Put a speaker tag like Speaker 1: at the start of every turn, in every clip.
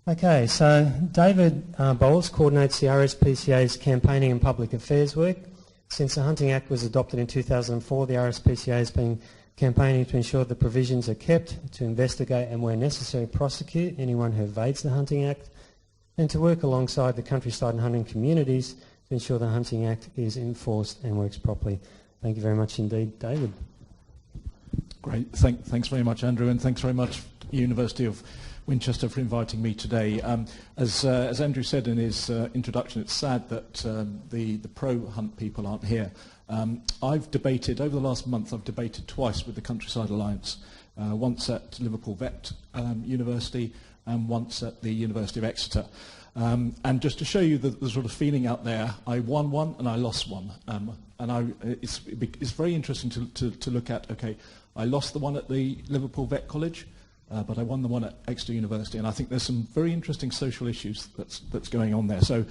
Speaker 1: Okay, so David Bowles coordinates the RSPCA's campaigning and public affairs work. Since the Hunting Act was adopted in 2004, the RSPCA has been campaigning to ensure the provisions are kept, to investigate and where necessary prosecute anyone who evades the Hunting Act, and to work alongside the countryside and hunting communities to ensure the Hunting Act is enforced and works properly. Thank you very much indeed, David.
Speaker 2: Great. Thanks very much, Andrew, and thanks very much, University of Winchester, for inviting me today. As Andrew said in his introduction, it's sad that the pro-hunt people aren't here. I've debated, over the last month, I've debated twice with the Countryside Alliance, once at Liverpool Vet University and once at the University of Exeter. And just to show you the sort of feeling out there, I won one and I lost one. It's very interesting to look at, okay, I lost the one at the Liverpool Vet College, but I won the one at Exeter University, and I think there's some very interesting social issues that's going on there. So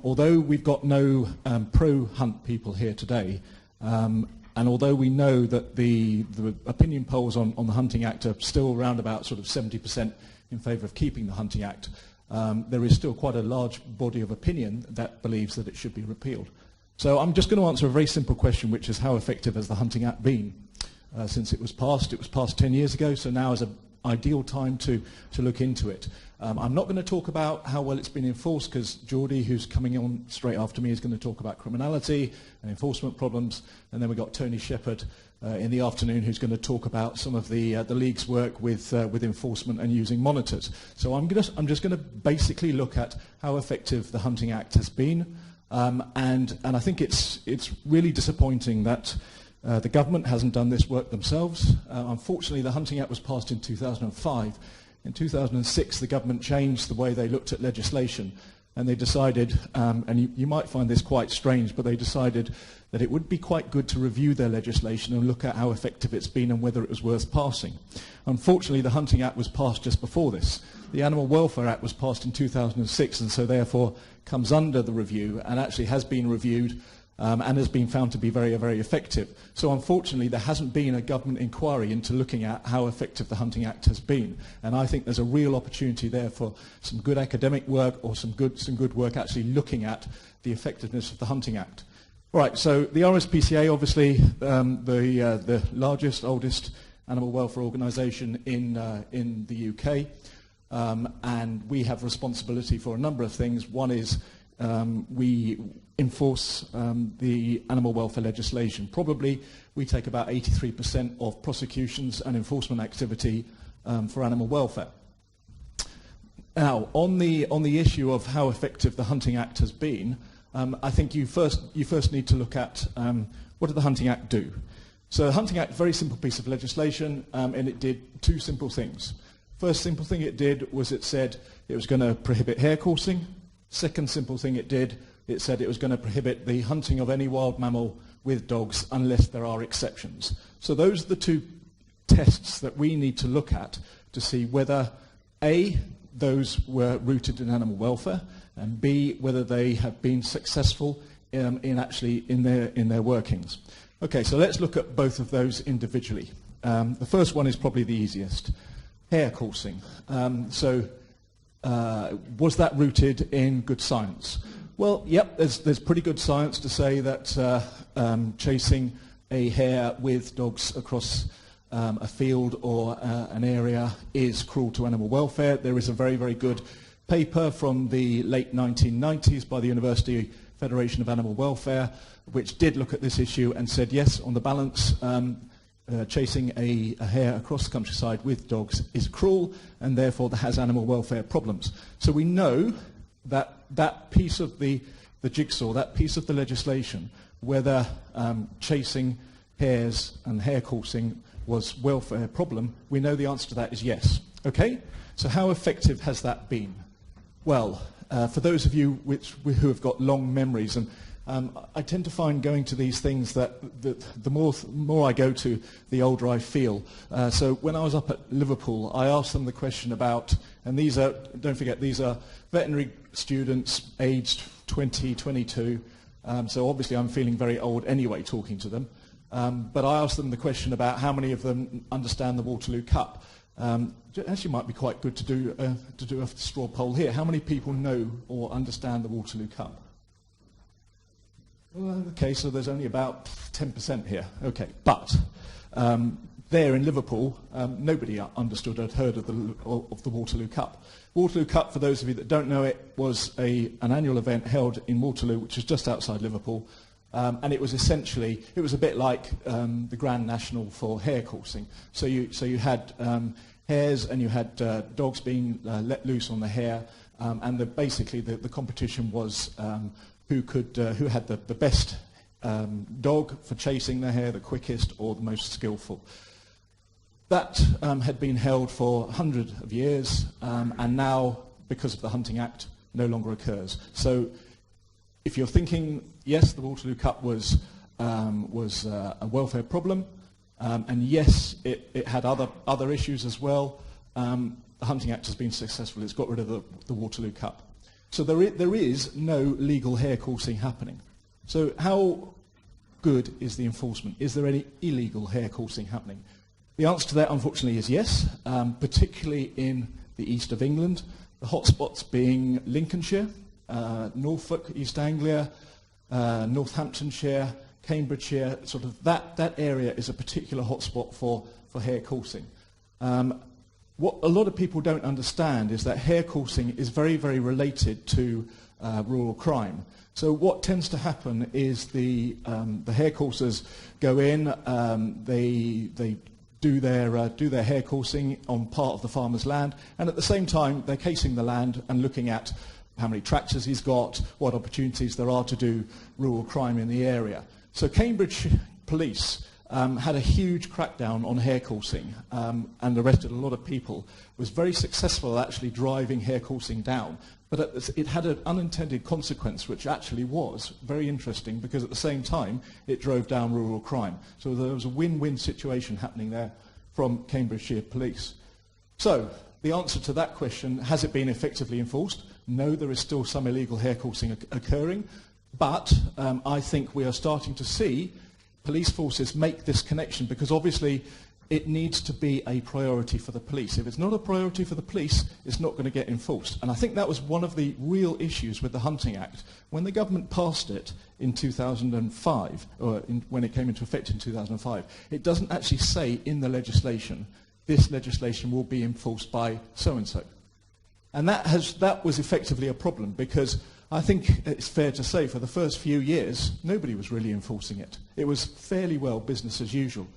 Speaker 2: although we've got no pro-hunt people here today, and although we know that the opinion polls on the Hunting Act are still around about sort of 70% in favour of keeping the Hunting Act, there is still quite a large body of opinion that believes that it should be repealed. So I'm just going to answer a very simple question, which is how effective has the Hunting Act been since it was passed? It was passed 10 years ago, so now is an ideal time to look into it. I'm not going to talk about how well it's been enforced, because Geordie, who's coming on straight after me, is going to talk about criminality and enforcement problems, and then we've got Tony Shepherd in the afternoon, who's going to talk about some of the League's work with enforcement and using monitors. So I'm just going to basically look at how effective the Hunting Act has been, and I think it's really disappointing that the government hasn't done this work themselves. Unfortunately, the Hunting Act was passed in 2005. In 2006, the government changed the way they looked at legislation, and they decided, and you might find this quite strange, but they decided that it would be quite good to review their legislation and look at how effective it's been and whether it was worth passing. Unfortunately, the Hunting Act was passed just before this. The Animal Welfare Act was passed in 2006, and so therefore comes under the review and actually has been reviewed and has been found to be very, very effective. So unfortunately, there hasn't been a government inquiry into looking at how effective the Hunting Act has been. And I think there's a real opportunity there for some good academic work or some good work actually looking at the effectiveness of the Hunting Act. All right, so the RSPCA, obviously the largest, oldest animal welfare organisation in the UK, and we have responsibility for a number of things. One is we enforce the animal welfare legislation. Probably we take about 83% of prosecutions and enforcement activity for animal welfare. Now, on the issue of how effective the Hunting Act has been, I think you first need to look at what did the Hunting Act do. So the Hunting Act, very simple piece of legislation, and it did two simple things. First simple thing it did was it said it was going to prohibit hare coursing. Second simple thing it did, it said it was going to prohibit the hunting of any wild mammal with dogs unless there are exceptions. So those are the two tests that we need to look at to see whether A, those were rooted in animal welfare, and B, whether they have been successful in their workings. Okay, so let's look at both of those individually. The first one is probably the easiest, hare coursing. Was that rooted in good science? Well, yep, there's pretty good science to say that chasing a hare with dogs across a field or an area is cruel to animal welfare. There is a very, very good paper from the late 1990s by the University Federation of Animal Welfare, which did look at this issue and said, yes, on the balance, chasing a hare across the countryside with dogs is cruel, and therefore that has animal welfare problems. So we know that that piece of the jigsaw, that piece of the legislation, whether chasing hares and hare coursing was welfare problem, we know the answer to that is yes. Okay? So how effective has that been? Well, for those of you who have got long memories, and I tend to find going to these things that the more I go to, the older I feel. So when I was up at Liverpool, I asked them the question about, and these are, don't forget, these are veterinary students aged 20, 22, so obviously I'm feeling very old anyway talking to them. But I asked them the question about how many of them understand the Waterloo Cup. Actually might be quite good to do a straw poll here. How many people know or understand the Waterloo Cup? Well, okay, so there's only about 10% here. Okay, but there in Liverpool, nobody understood or had heard of the Waterloo Cup. Waterloo Cup, for those of you that don't know it, was an annual event held in Waterloo, which is just outside Liverpool, and it was essentially, it was a bit like the Grand National for hare coursing. So you had hares and you had dogs being let loose on the hare, and basically the competition was who had the best dog for chasing the hare, the quickest or the most skillful. That had been held for hundreds of years, and now, because of the Hunting Act, no longer occurs. So if you're thinking, yes, the Waterloo Cup was a welfare problem, and yes, it had other issues as well, the Hunting Act has been successful. It's got rid of the Waterloo Cup. So there is no legal hare coursing happening. So how good is the enforcement? Is there any illegal hare coursing happening? The answer to that, unfortunately, is yes, particularly in the east of England, the hotspots being Lincolnshire, Norfolk, East Anglia, Northamptonshire, Cambridgeshire. Sort of that area is a particular hotspot for hare coursing. What a lot of people don't understand is that hare coursing is very, very related to rural crime. So what tends to happen is the hare coursers go in, they do their hare coursing on part of the farmer's land, and at the same time they're casing the land and looking at how many tractors he's got, what opportunities there are to do rural crime in the area. So Cambridge police had a huge crackdown on hare coursing and arrested a lot of people, was very successful at actually driving hare coursing down. But it had an unintended consequence, which actually was very interesting, because at the same time it drove down rural crime. So there was a win-win situation happening there from Cambridgeshire police. So the answer to that question, has it been effectively enforced? No, there is still some illegal hare coursing occurring, but I think we are starting to see police forces make this connection, because obviously it needs to be a priority for the police. If it's not a priority for the police, it's not going to get enforced. And I think that was one of the real issues with the Hunting Act. When the government passed it in 2005, or when it came into effect in 2005, it doesn't actually say in the legislation, this legislation will be enforced by so-and-so. And that was effectively a problem, because I think it's fair to say for the first few years, nobody was really enforcing it. It was fairly well business as usual.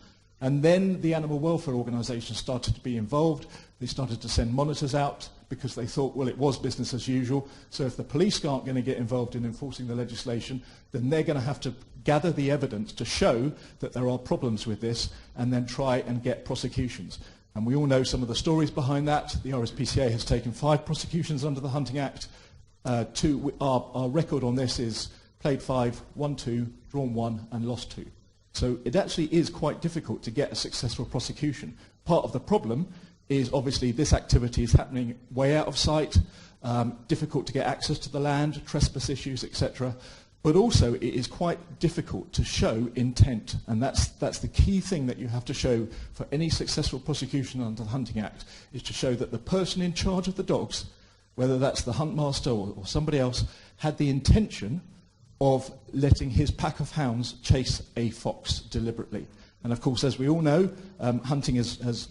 Speaker 2: And then the animal welfare organisations started to be involved. They started to send monitors out because they thought, well, it was business as usual. So if the police aren't going to get involved in enforcing the legislation, then they're going to have to gather the evidence to show that there are problems with this and then try and get prosecutions. And we all know some of the stories behind that. The Rspca has taken 5 prosecutions under the Hunting Act. Our record on this is played 5, won 2, drawn 1 and lost 2. So it actually is quite difficult to get a successful prosecution. Part of the problem is obviously this activity is happening way out of sight, difficult to get access to the land, trespass issues, etc. But also it is quite difficult to show intent, and that's the key thing that you have to show for any successful prosecution under the Hunting Act, is to show that the person in charge of the dogs, whether that's the huntmaster or somebody else, had the intention of letting his pack of hounds chase a fox deliberately. And of course, as we all know, hunting has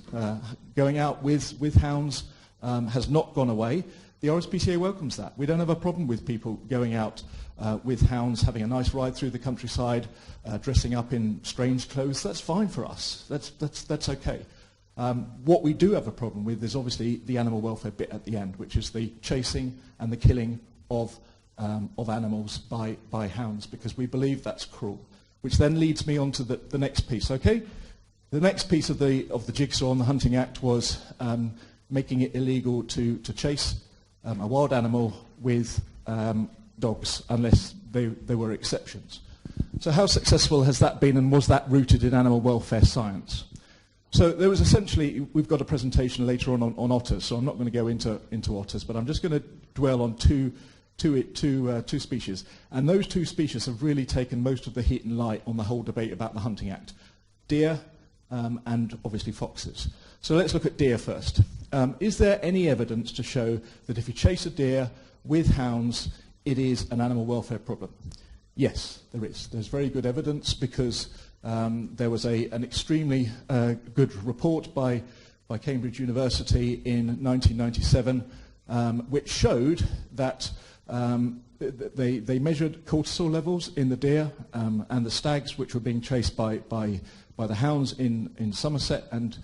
Speaker 2: going out with hounds has not gone away. The Rspca welcomes that. We don't have a problem with people going out with hounds, having a nice ride through the countryside, dressing up in strange clothes. That's fine for us. That's okay. What we do have a problem with is obviously the animal welfare bit at the end, which is the chasing and the killing of animals by hounds, because we believe that's cruel. Which then leads me on to the next piece, okay? The next piece of the jigsaw on the Hunting Act was making it illegal to chase a wild animal with dogs, unless there were exceptions. So how successful has that been, and was that rooted in animal welfare science? So there was essentially, we've got a presentation later on otters, so I'm not going to go into otters, but I'm just going to dwell on two species. And those 2 species have really taken most of the heat and light on the whole debate about the Hunting Act. Deer and obviously foxes. So let's look at deer first. Is there any evidence to show that if you chase a deer with hounds, it is an animal welfare problem? Yes, there is. There's very good evidence because there was an extremely good report by Cambridge University in 1997 which showed that they measured cortisol levels in the deer and the stags which were being chased by the hounds in Somerset and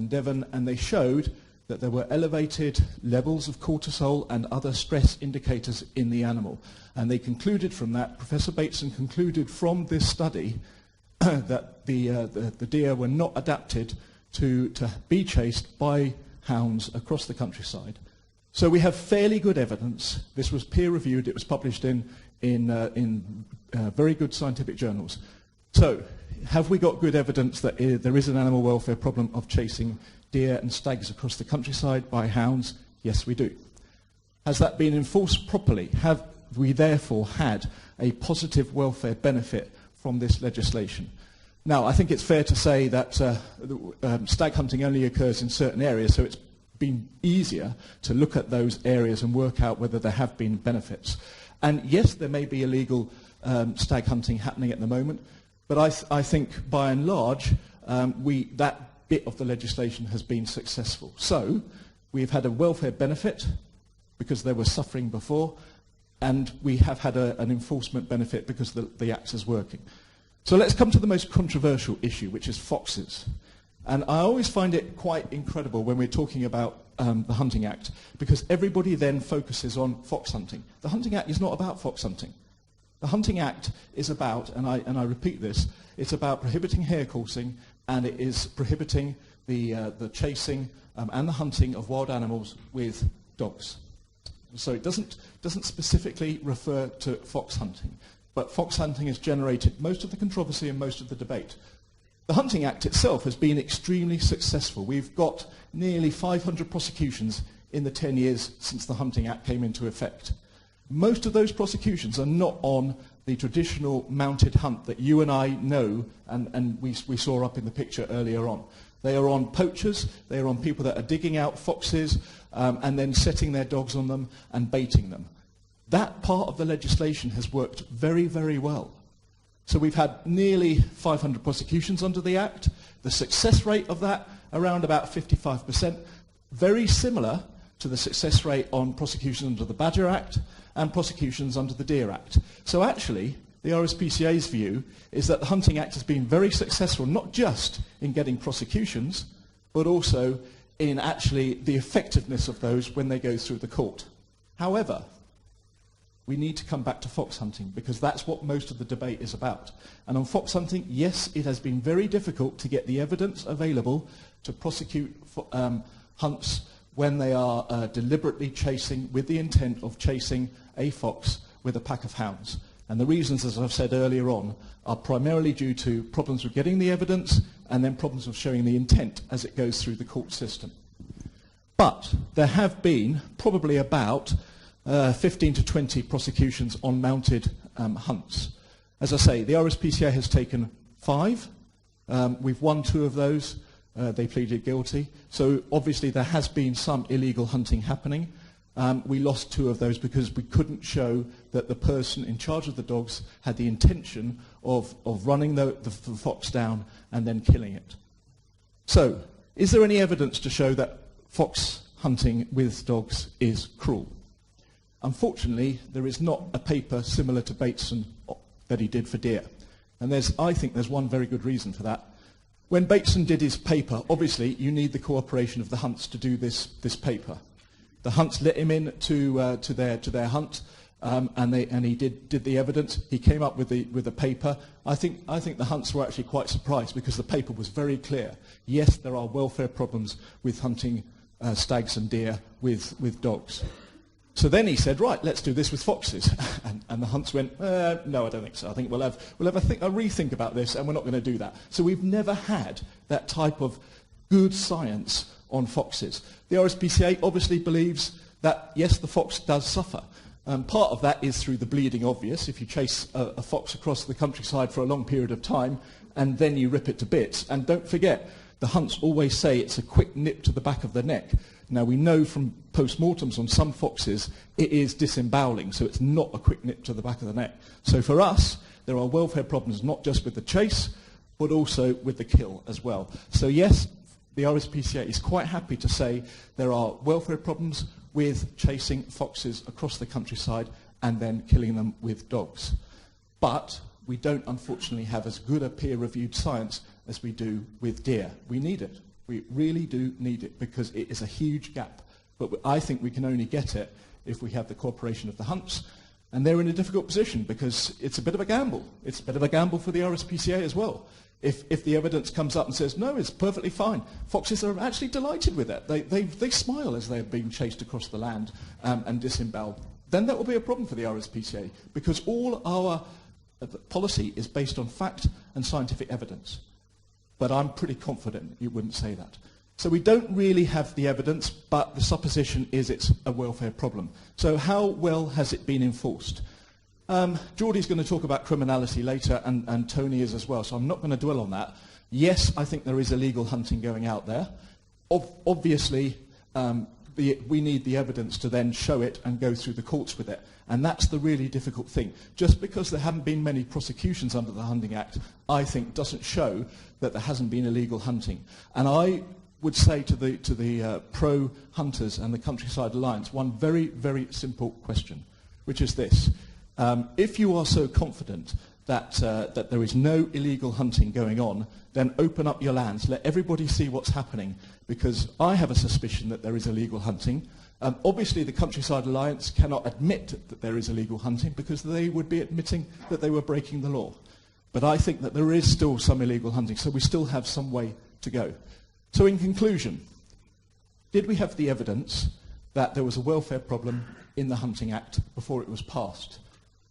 Speaker 2: Devon, and they showed that there were elevated levels of cortisol and other stress indicators in the animal. And they concluded from that, Professor Bateson concluded from this study that the deer were not adapted to be chased by hounds across the countryside. So we have fairly good evidence. This was peer-reviewed. It was published in very good scientific journals. So have we got good evidence that there is an animal welfare problem of chasing deer and stags across the countryside by hounds? Yes, we do. Has that been enforced properly? Have we therefore had a positive welfare benefit from this legislation? Now, I think it's fair to say that stag hunting only occurs in certain areas, so it's been easier to look at those areas and work out whether there have been benefits. And yes, there may be illegal stag hunting happening at the moment, but I think by and large that bit of the legislation has been successful. So we've had a welfare benefit because there was suffering before, and we have had an enforcement benefit because the Act is working. So let's come to the most controversial issue, which is foxes. And I always find it quite incredible when we're talking about the Hunting Act, because everybody then focuses on fox hunting. The Hunting Act is not about fox hunting. The Hunting Act is about, and I repeat this, it's about prohibiting hare coursing, and it is prohibiting the chasing and the hunting of wild animals with dogs. So it doesn't specifically refer to fox hunting, but fox hunting has generated most of the controversy and most of the debate. The Hunting Act itself has been extremely successful. We've got nearly 500 prosecutions in the 10 years since the Hunting Act came into effect. Most of those prosecutions are not on the traditional mounted hunt that you and I know and we saw up in the picture earlier on. They are on poachers, they are on people that are digging out foxes and then setting their dogs on them and baiting them. That part of the legislation has worked very, very well. So we've had nearly 500 prosecutions under the Act. The success rate of that, around about 55%, very similar to the success rate on prosecutions under the Badger Act and prosecutions under the Deer Act. So actually, the RSPCA's view is that the Hunting Act has been very successful, not just in getting prosecutions, but also in actually the effectiveness of those when they go through the court. However, we need to come back to fox hunting because that's what most of the debate is about. And on fox hunting, yes, it has been very difficult to get the evidence available to prosecute hunts when they are deliberately chasing with the intent of chasing a fox with a pack of hounds. And the reasons, as I've said earlier on, are primarily due to problems with getting the evidence and then problems of showing the intent as it goes through the court system. But there have been probably about 15 to 20 prosecutions on mounted hunts. As I say, the RSPCA has taken 5. We've won 2 of those. They pleaded guilty. So obviously there has been some illegal hunting happening. We lost 2 of those because we couldn't show that the person in charge of the dogs had the intention of running the fox down and then killing it. So, is there any evidence to show that fox hunting with dogs is cruel? Unfortunately, there is not a paper similar to Bateson that he did for deer. And I think there's one very good reason for that. When Bateson did his paper, obviously you need the cooperation of the hunts to do this paper. The hunts let him in to their hunt, and he did the evidence. He came up with the paper. I think the hunts were actually quite surprised because the paper was very clear. Yes, there are welfare problems with hunting stags and deer with dogs. So then he said, right, let's do this with foxes. And the hunts went, no, I don't think so. I think we'll have a rethink about this, and we're not going to do that. So we've never had that type of good science on foxes. The RSPCA obviously believes that, yes, the fox does suffer. Part of that is through the bleeding obvious. If you chase a fox across the countryside for a long period of time, and then you rip it to bits. And don't forget, the hunts always say it's a quick nip to the back of the neck. Now, we know from post-mortems on some foxes it is disemboweling, so it's not a quick nip to the back of the neck. So for us, there are welfare problems not just with the chase, but also with the kill as well. So yes, the Rspca is quite happy to say there are welfare problems with chasing foxes across the countryside and then killing them with dogs. But we don't, unfortunately, have as good a peer-reviewed science as we do with deer. We need it. We really do need it because it is a huge gap. But I think we can only get it if we have the cooperation of the hunts. And they're in a difficult position because it's a bit of a gamble. It's a bit of a gamble for the Rspca as well. If the evidence comes up and says, no, it's perfectly fine, foxes are actually delighted with that. They smile as they're being chased across the land and disemboweled. Then that will be a problem for the Rspca because all our policy is based on fact and scientific evidence. But I'm pretty confident you wouldn't say that. So we don't really have the evidence, but the supposition is it's a welfare problem. So how well has it been enforced? Geordie's going to talk about criminality later, and Tony is as well, so I'm not going to dwell on that. Yes, I think there is illegal hunting going out there. Obviously, we need the evidence to then show it and go through the courts with it. And that's the really difficult thing. Just because there haven't been many prosecutions under the Hunting Act, I think doesn't show that there hasn't been illegal hunting. And I would say to the pro-hunters and the Countryside Alliance one very, very simple question, which is this. If you are so confident that there is no illegal hunting going on, then open up your lands. Let everybody see what's happening, because I have a suspicion that there is illegal hunting. Obviously, the Countryside Alliance cannot admit that there is illegal hunting because they would be admitting that they were breaking the law. But I think that there is still some illegal hunting, so we still have some way to go. So in conclusion, did we have the evidence that there was a welfare problem in the Hunting Act before it was passed?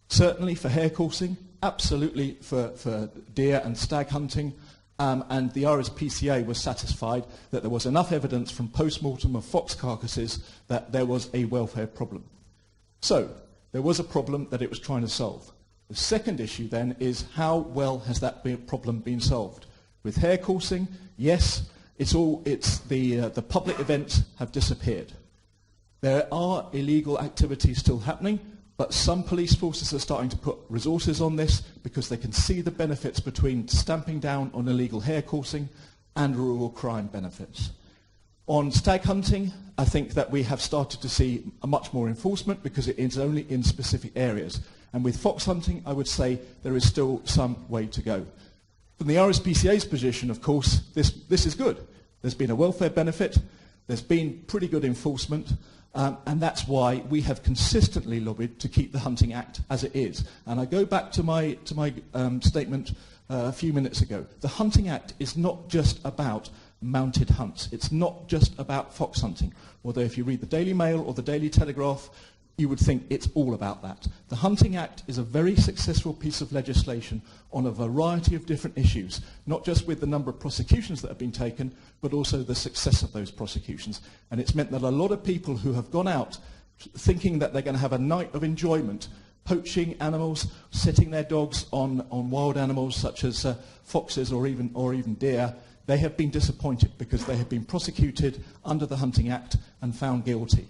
Speaker 2: Certainly for hare coursing, absolutely for deer and stag hunting, and the Rspca was satisfied that there was enough evidence from post-mortem of fox carcasses that there was a welfare problem. So there was a problem that it was trying to solve. The second issue then is how well has that problem been solved? With hare coursing, yes, the public events have disappeared. There are illegal activities still happening, but some police forces are starting to put resources on this because they can see the benefits between stamping down on illegal hare coursing and rural crime benefits. On stag hunting, I think that we have started to see a much more enforcement because it is only in specific areas. And with fox hunting, I would say there is still some way to go. From the Rspca's position, of course, this is good. There's been a welfare benefit, there's been pretty good enforcement, and that's why we have consistently lobbied to keep the Hunting Act as it is. And I go back to my statement a few minutes ago. The Hunting Act is not just about mounted hunts. It's not just about fox hunting. Although if you read the Daily Mail or the Daily Telegraph, you would think it's all about that. The Hunting Act is a very successful piece of legislation on a variety of different issues, not just with the number of prosecutions that have been taken, but also the success of those prosecutions. And it's meant that a lot of people who have gone out thinking that they're going to have a night of enjoyment, poaching animals, setting their dogs on wild animals such as foxes or even deer, they have been disappointed because they have been prosecuted under the Hunting Act and found guilty.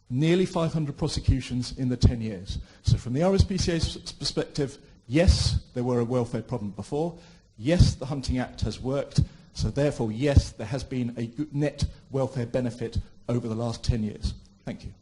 Speaker 2: Nearly 500 prosecutions in the 10 years. So from the Rspca's perspective, yes, there were a welfare problem before. Yes, the Hunting Act has worked. So therefore, yes, there has been a good net welfare benefit over the last 10 years. Thank you.